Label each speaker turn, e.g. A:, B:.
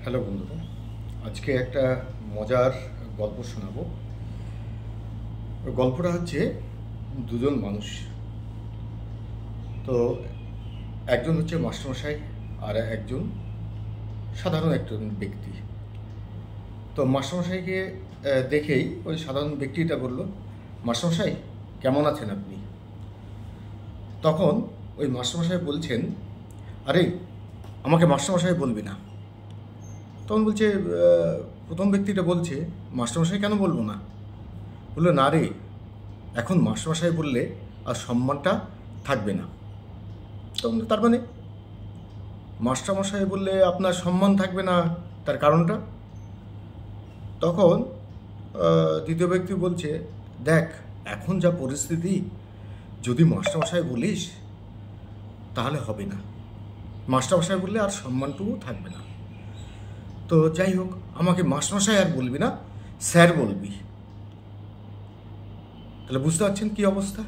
A: Hello বন্ধুরা, আজকে একটা মজার গল্প শোনাবো। গল্পটা হচ্ছে দুজন মানুষ। তো একজন হচ্ছে মাস্টারমশাই আর একজন সাধারণ একজন ব্যক্তি। তো মাস্টারমশাইকে দেখেই ওই সাধারণ ব্যক্তিটা বলল, মাস্টারমশাই কেমন আছেন আপনি? তখন ওই মাস্টারমশাই বলছেন, আরে আমাকে মাস্টারমশাই বলবি না। তখন বলছে, প্রথম ব্যক্তিটা বলছে, মাস্টারমশাই কেন বলবো না? বললো, না রে, এখন মাস্টারমশাই বললে আর সম্মানটা থাকবে না। তখন তার মানে মাস্টারমশাই বললে আপনার সম্মান থাকবে না, তার কারণটা? তখন দ্বিতীয় ব্যক্তি বলছে, দেখ, এখন যা পরিস্থিতি, যদি মাস্টারমশাই বলিস তাহলে হবে না। মাস্টারমশাই বললে আর সম্মানটুকু থাকবে না। তো যাই হোক, আমাকে মাস্টারমশাই আর বলবি না, স্যার বলবি। তাহলে বুঝতে পারছেন কী অবস্থা।